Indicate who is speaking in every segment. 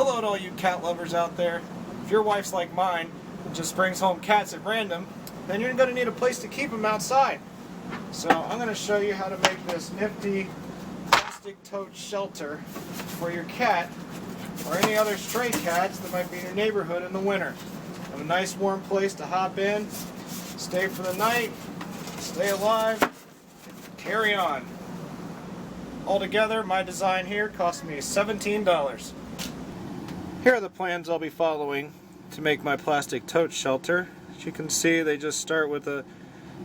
Speaker 1: Hello to all you cat lovers out there. If your wife's like mine and just brings home cats at random, then you're going to need a place to keep them outside. So I'm going to show you how to make this nifty plastic tote shelter for your cat or any other stray cats that might be in your neighborhood in the winter. Have a nice warm place to hop in, stay for the night, stay alive, carry on. Altogether, my design here cost me $17. Here are the plans I'll be following to make my plastic tote shelter. As you can see, they just start with a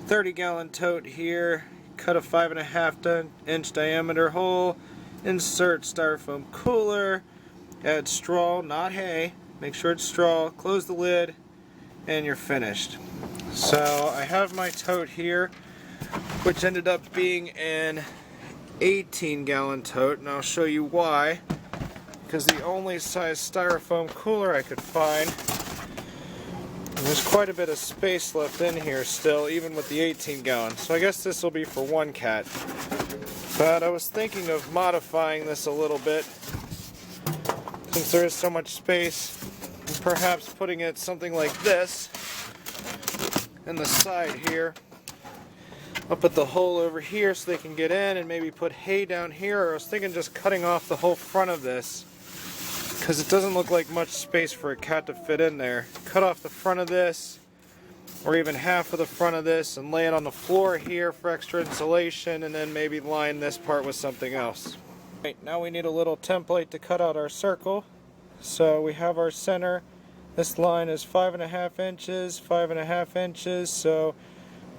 Speaker 1: 30-gallon tote here, cut a 5.5 inch diameter hole, insert styrofoam cooler, add straw, not hay, make sure it's straw, close the lid, and you're finished. So I have my tote here, which ended up being an 18-gallon tote, and I'll show you why. Because the only size styrofoam cooler I could find, and there's quite a bit of space left in here still, even with the 18-gallon. So I guess this will be for one cat. But I was thinking of modifying this a little bit, since there is so much space, and perhaps putting it something like this in the side here. I'll put the hole over here so they can get in, and maybe put hay down here. Or I was thinking just cutting off the whole front of this, because it doesn't look like much space for a cat to fit in there. Cut off the front of this, or even half of the front of this, and lay it on the floor here for extra insulation, and then maybe line this part with something else. Right, now we need a little template to cut out our circle. So we have our center. This line is 5.5 inches, 5.5 inches, so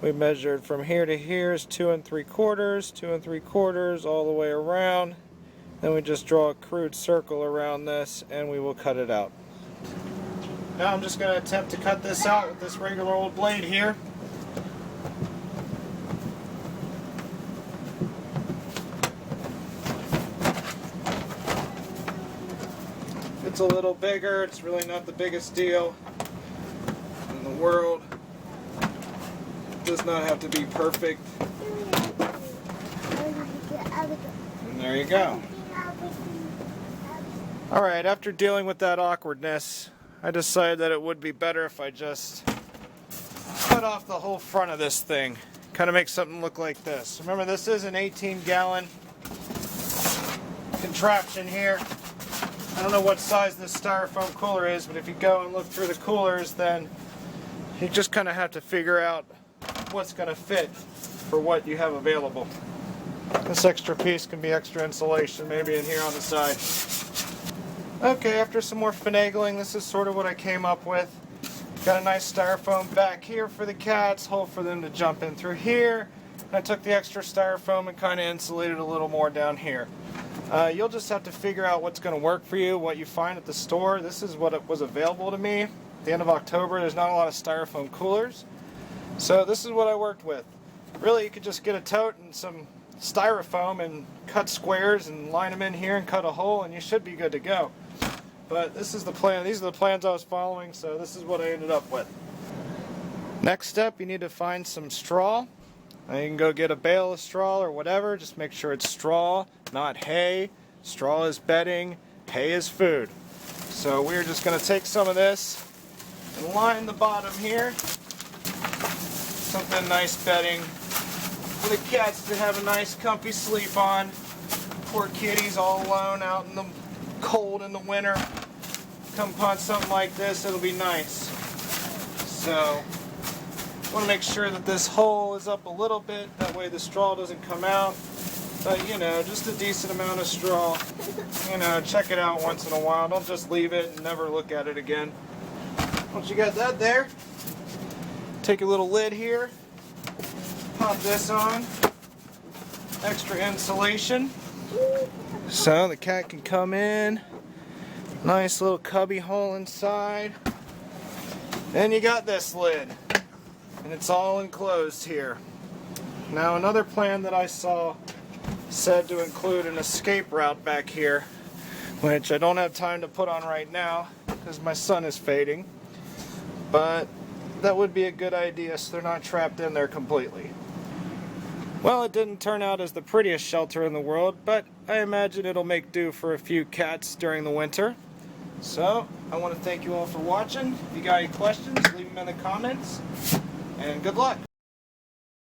Speaker 1: we measured from here to here is 2 3/4, 2 3/4 all the way around. Then we just draw a crude circle around this and we will cut it out. Now I'm just going to attempt to cut this out with this regular old blade here. It's a little bigger, it's really not the biggest deal in the world. Does not have to be perfect. And there you go. Alright, after dealing with that awkwardness, I decided that it would be better if I just cut off the whole front of this thing. Kind of make something look like this. Remember, this is an 18-gallon contraption here. I don't know what size this styrofoam cooler is, but if you go and look through the coolers, then you just kind of have to figure out what's going to fit for what you have available. This extra piece can be extra insulation, maybe in here on the side. Okay, after some more finagling, this is sort of what I came up with. Got a nice styrofoam back here for the cats, hole for them to jump in through here. And I took the extra styrofoam and kind of insulated a little more down here. You'll just have to figure out what's going to work for you, what you find at the store. This is what was available to me. At the end of October, there's not a lot of styrofoam coolers. So this is what I worked with. Really, you could just get a tote and some styrofoam and cut squares and line them in here and cut a hole, and you should be good to go. But this is the plan. These are the plans I was following, so this is what I ended up with. Next step, you need to find some straw. You can go get a bale of straw or whatever. Just make sure it's straw, not hay. Straw is bedding, hay is food. So we're just going to take some of this and line the bottom here. Something nice bedding for the cats to have a nice comfy sleep on. Poor kitties all alone out in the cold in the winter. Come upon something like this, it'll be nice. So want to make sure that this hole is up a little bit, that way the straw doesn't come out. But you know, just a decent amount of straw. You know, check it out once in a while. Don't just leave it and never look at it again. Once you got that there, take a little lid here, pop this on, extra insulation, so the cat can come in, nice little cubby hole inside, and you got this lid, and it's all enclosed here. Now another plan that I saw said to include an escape route back here, which I don't have time to put on right now because my sun is fading, but that would be a good idea so they're not trapped in there completely. Well, it didn't turn out as the prettiest shelter in the world, but I imagine it'll make do for a few cats during the winter. So, I want to thank you all for watching. If you got any questions, leave them in the comments. And good luck.